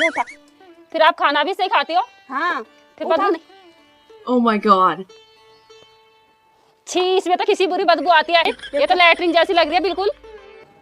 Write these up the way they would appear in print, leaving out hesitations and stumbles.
ये उठा। फिर आप खाना भी सही खाती हो? हाँ फिर उठा। बदबू नहीं? Oh my god. छी, इसमें तो किसी बुरी बदबू आती है। ये तो लैट्रिन जैसी लग रही है बिल्कुल।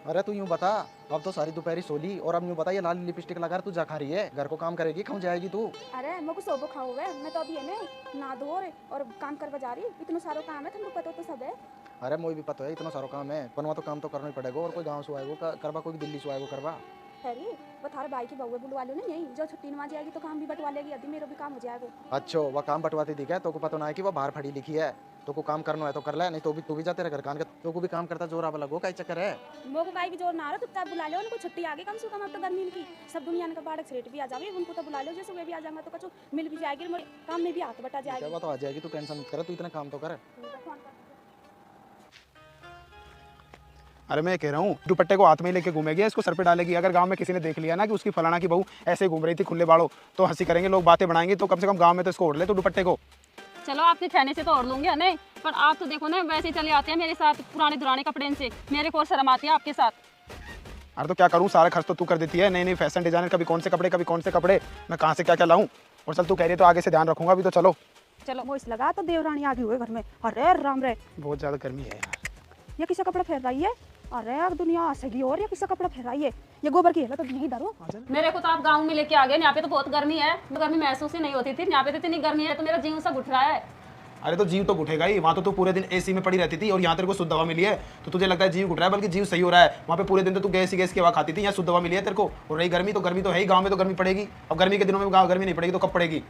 अरे तू यूं बता, अब तो सारी दोपहरी सोली और अब यूं बता ये लाल लिपस्टिक लगा तू जा खा रही है, घर को काम करेगी खाऊ जाएगी तू। अरे मेरे को सोबो खाओ वे, मैं तो अभी है ना ना धो रे और काम कर बजा रही। इतना सारा काम है, तुमको पता तो सब है। अरे मोई भी पता है इतना सारा काम है, पनवा तो काम तो करना ही पड़ेगा। और कोई गाँव से आएगा करवा, कोई दिल्ली से आएगा करवा। अरे वो थारे भाई की बहू बुलवा लो ना, यही जो छुट्टी नवा जाएगी तो काम भी बंटवा लेगी, अभी मेरा भी काम हो जाएगा। अच्छा वह काम बंटवाती थी क्या? तो को पता ना है कि वो बाहर पढ़ी लिखी है, तो को काम करना है तो कर ले, नहीं तो भी तू भी जाते रह घर कान के, तो को भी काम करता जोर आवा लगो, क्या चक्कर है? मोको काई भी जोर ना आ रहा, चुपचाप बुला लो उनको, छुट्टी आ गई कम से कम, अब तो गर्मी की सब दुनिया का बाढ़ सेठ भी आ जावे, उनको तो बुला लो, जैसे वे भी आ जाएंगे तो कचो मिल भी जाएगी, काम में भी हाथ बटा जाएगी। वो तो आ जाएगी, तू टेंशन मत कर, तू इतना काम तो कर। अरे मैं कह रहा हूँ दुपट्टे को हाथ में लेके घूमेगी, इसको सर पे डालेगी। अगर गांव में किसी ने देख लिया ना कि उसकी फलाना की बहू ऐसे घूम रही थी खुले बाड़ों, तो हंसी करेंगे लोग, बातें बनाएंगे। तो कम से कम गांव में तो इसको ओढ़ ले तो दुपट्टे को। चलो आपके कहने से तो ओढ़ लूंगी नहीं, पर आप तो देखो ना वैसे ही चले आते हैं मेरे साथ पुराने दुराने कपड़े से, मेरे को शर्म आती है आपके साथ। अरे तो क्या करूँ, सारा खर्च तो तू कर देती है, नई नई फैशन डिजाइनर, कभी कौन से कपड़े कभी कौन से कपड़े, मैं कहाँ से क्या क्या लाऊं। और चल तू कह रही है तो आगे से ध्यान रखूंगा। अभी तो चलो चलो वो इस लगा तो देवरानी आ गई हुए घर में। अरे राम रे, बहुत ज्यादा गर्मी है यार। ये किसा कपड़ा फेर रही है? अरे अब दुनिया हंसेगी, और ये किसा कपड़ा फेर रही है? ये गोबर की है तो यहीं धरो। मेरे को तो आप गाँव में लेके आ गए, यहाँ पे तो बहुत गर्मी है, गर्मी महसूस ही नहीं होती थी, यहाँ पे तो इतनी गर्मी है तो मेरा जीव सब उठ रहा है। अरे तो जीव तो उठेगा ही, वहाँ तो तू पूरे दिन एसी में पड़ी रहती थी और यहाँ तेरे को शुद्ध हवा मिली है तो तुझे लगता है जीव उठ रहा है, बल्कि जीव सही हो रहा है। वहाँ पे पूरे दिन तो तू गैस की हवा खाती थी, यहाँ शुद्ध हवा मिली है तेरे को। और रही गर्मी तो है ही, गाँव में तो गर्मी पड़ेगी। अब गर्मी के दिनों में गाँव गर्मी नहीं पड़ेगी तो कब पड़ेगी?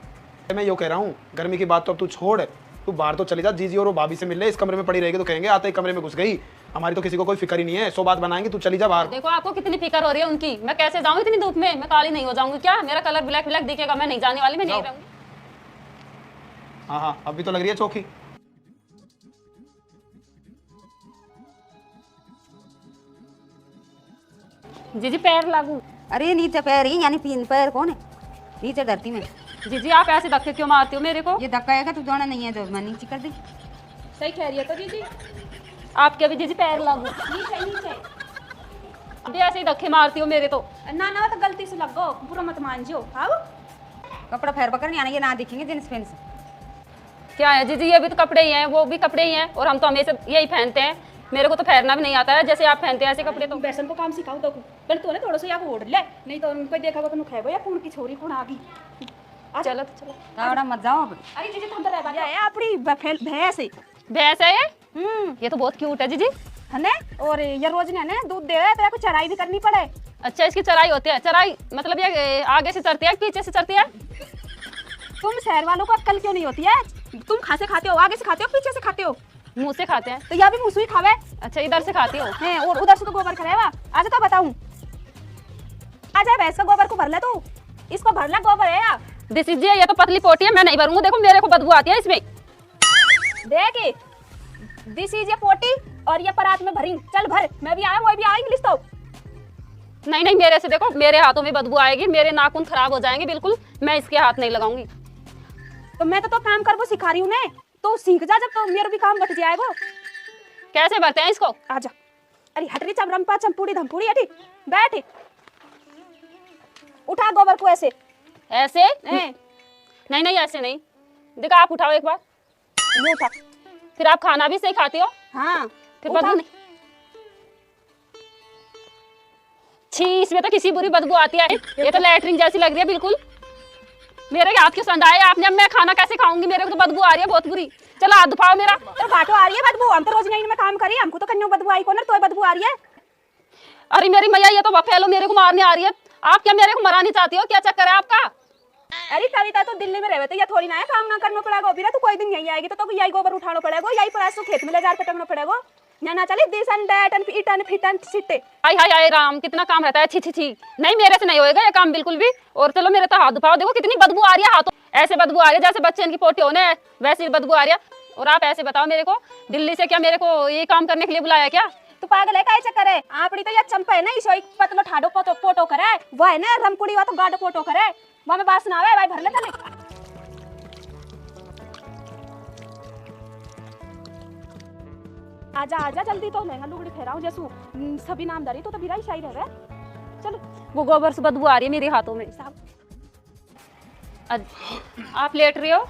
मैं यो कह रहा हूँ गर्मी की बात तो अब तू छोड़, तू बाहर तो चली जा, जीजी और वो भाभी से मिल ले। इस कमरे में पड़ी रहेगी तो कहेंगे आते ही कमरे में घुस गई, हमारी तो किसी को कोई फिक्र ही नहीं है, 100 बात बनाएंगे, तू चली जा बाहर। देखो आपको कितनी फिक्र हो रही है उनकी, मैं कैसे जाऊँ इतनी धूप में, मैं काली नहीं हो जाऊंगी क्या? मेरा कलर ब्लैक ब्लैक दिखेगा? मैं नहीं जाने वाली, मैं नहीं रहूंगी। हाँ हाँ अभी तो लग रही है चौकी। जीजी पैर लागू। अरे नीचे पैर ही, यानी तीन पैर कौन है? नीचे धरती में। जीजी आप ऐसे धक्के क्यों मारती हो मेरे को? ये धक्का है तू जाना नहीं है तो मैं नीचे कर दी। सही कह रही है तो दीदी, आपके अभी जीजी पैर लागू। नीचे नीचे अभी ऐसे ही धक्के मारती हो मेरे तो। ना ना, तो गलती से लग गो, बुरा मत मान जियो। आओ कपड़ा फेर पकड़ नहीं आना, ये ना दिखेंगे जींस पैंट से। क्या है जीजी, ये भी तो कपड़े ही हैं, वो भी कपड़े ही हैं, और हम तो हमेशा यही पहनते हैं। मेरे को तो फेरना भी नहीं आता है, जैसे आप पहनते हैं ऐसे कपड़े। तो बेसन को काम सिखाओ तो पहले तो थोड़ा सा यहाँ ओढ़ ले, नहीं तो उनको देखा तो खेगो या कौन की छोरी कौन आ गई। चलो तो चलो। तावड़ा मत जाओ अब। अरे जीजी तुम तो रह बाजा है अपनी भैंस है। भैंस है ये तो बहुत क्यूट है जीजी। है ना? और ये रोज ने दूध दे रहा है तो या कुछ चराई भी करनी पड़े। अच्छा इसकी चराई होती है? चराई मतलब ये आगे से चरती है पीछे से चरती है? तुम शहर वालों को अक्ल क्यों नहीं होती है? तुम खासे खाते हो, आगे से खाते हो पीछे से खाते हो? मुंह से खाते हैं। तो यहाँ भी मुँह से ही खावे। अच्छा इधर से खाती हो? है, और उधर से तो गोबर करेगा। आज तो बताऊं, आ जाए भैंस का गोबर को भर ले तू, इसको भर ले गोबर है यार। दिस इज ये तो पतली पोटी है, मैं नहीं भरूंगा। देखो मेरे को बदबू आती है इसमें। देख दिस इज ये पोटी और ये परात में भरी, चल भर। मैं भी आया, वो भी आएंगे लिस्ट तो। नहीं नहीं मेरे से देखो, मेरे हाथों में बदबू आएगी, मेरे नाखून खराब हो जाएंगे बिल्कुल, मैं इसके हाथ नहीं लगाऊंगी। तो मैं तो काम कर वो सिखा रही हूँ ने, तो सीख जा, जब तो मेरा भी काम बट जाएगा। कैसे भरते हैं इसको? आजा। अरे हट रही चमरम्पा चमपूड़ी धमपूड़ी, हटी बैठ, उठा गोबर को ऐसे ऐसे नहीं नहीं ऐसे नहीं। देखो आप उठाओ एक बार, ये उठा। फिर आप खाना भी सही खाती हो? हाँ फिर बदबू नहीं? छी, इसमें तो किसी बुरी बदबू आती है, ये तो लैट्रिन जैसी लग रही है बिल्कुल। मेरे हाथ क्यों संधा है आपने? अब मैं खाना कैसे खाऊंगी? मेरे को तो बदबू आ रही है बहुत बुरी। चलो हाथ धुपाओ मेरा। तो घाटो आ रही है बदबू, हम तो रोज नहीं में काम करी, हमको तो कन्या बदबू आई कौन, तो बदबू आ रही है। अरे मेरी मैया, ये तो बफेलो मेरे को मारने आ रही है। आप क्या मेरे को मरानी चाहती हो? क्या चक्कर है आपका? अरे कविता तो दिल्ली में रहे तो ये थोड़ी ना है काम ना करना पड़ेगा। फिर तो कोई दिन यही आएगी तो यही गोबर उठाना पड़ेगा, यही प्राइस तो खेत में ले जा पटकना पड़ेगा। ना चले this and that and it and fit and sit. हाय हाय हाय राम, कितना काम रहता है। छी छी छी, नहीं मेरे से नहीं होएगा ये काम बिल्कुल भी। और चलो मेरे तो हाथ धुपाओ, देखो कितनी बदबू आ रही है हाथों, ऐसे बदबू आ रही है जैसे बच्चे इनकी पोटी होने वैसी बदबू आ रही है। और आप ऐसे बताओ मेरे को, दिल्ली से क्या मेरे को ये काम करने के लिए बुलाया क्या? तू पागल है, काय चक्कर है? आपड़ी तो ये चंपा है ना, इसो पतलो ठाडो पोटो करे, वो है ना रमकुड़ी वा तो गाडो पोटो करे, वहां में बास ना आवे भाई, भर ले चले। आजा आजा जल्दी, तो लहंगा लुगड़ी फेराऊं जैसू सभी नामदारी तो बिराई शाही रहे। चलो वो गोबर से बदबू आ रही है मेरे हाथों में। साहब आप लेट रही हो?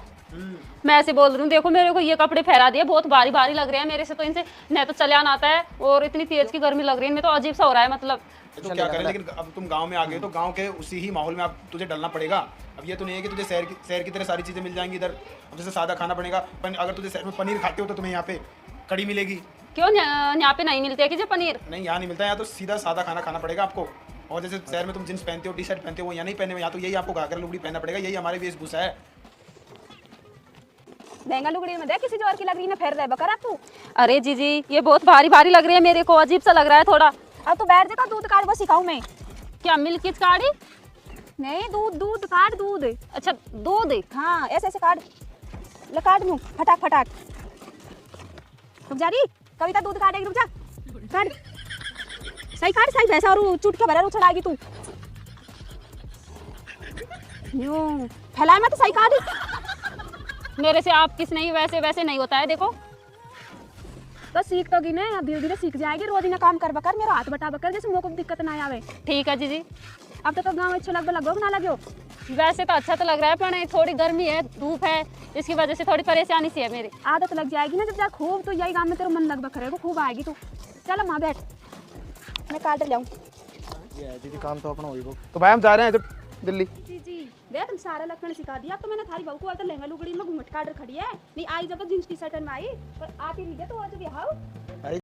मैं ऐसे बोल रही हूँ, देखो मेरे को ये कपड़े फहरा दिए, बहुत भारी भारी लग रहे हैं मेरे से, तो इनसे न तो चलान आता है और इतनी तेज की गर्मी लग रही है, मैं तो अजीब सा हो रहा है मतलब। तो क्या करें, लेकिन अब तुम गांव में आ गए हो तो गांव के उसी ही माहौल में अब तुझे डलना पड़ेगा। अब ये तो नहीं है कि तुझे शहर की तरह सारी चीज़ें मिल जाएंगी इधर। अब जैसे सादा खाना पड़ेगा, अगर तुझे शहर में पनीर खाते हो तो तुम्हें यहाँ पे कड़ी मिलेगी। क्यों यहाँ पे नहीं मिलते है कि जो पनीर? नहीं, यहाँ नहीं मिलता है, यहाँ तो सीधा सादा खाना खाना पड़ेगा आपको। और जैसे शहर में तुम जींस पहनते हो, टी शर्ट पहनते हो, वो यहाँ नहीं पहने, यहाँ तो यही आपको घाघरा लुगड़ी पहनना पड़ेगा, यही हमारी वेशभूषा है। लहंगा लुगड़ी में देख किसी जोर की लग रही है, फेर रहे बकर तू। अरे जीजी ये बहुत भारी भारी लग रही है मेरे को, अजीब सा लग रहा है थोड़ा। अब तू बैठ जा, दूध काट वो सिखाऊं मैं। क्या मिल्क की काढ़ी? नहीं, दूध काट, दूध। अच्छा दूध। हाँ ऐसे ऐसे काट, ले काट मुँह फटाक फटाक। रुक जा रही कविता, दूध काटेगी, रुक जा, काट सही काट, सही वैसा, और चुट के भरा उछलाएगी तू, यूं फैलाए मत, सही काट। मेरे से आप किस नहीं, वैसे वैसे नहीं होता है देखो। तो सीख तो गिने, अब धीरे धीरे सीख जाएगी, रोज ना काम कर बकर, मेरा हाथ बटा बकर, जैसे मुझे को दिक्कत ना आवे। ठीक है जीजी। अब तो गाँव अच्छा लगो ना लगो? वैसे तो अच्छा तो लग रहा है, पर थोड़ी गर्मी है, धूप है, इसकी वजह से थोड़ी परेशानी सी है मेरी। आदत लग जाएगी ना जब जा खूब, तो यही गाँव में तेरा मन लग बकरेगा, खूब आएगी तू। चलो माँ बैठ, मैं काट लाऊं। दीदी काम तो अपना होगी वो। तो भाई हम जा रहे हैं दिल्ली। जी देख तुम सारा लक्षण सिखा दिया। अब तो मैंने थारी बहू को तो लहंगा लुगड़ी में घूमट काट खड़ी है, नहीं आई जब तक जींस टी शर्ट में आई, पर आती नहीं है तो आज भी हाउ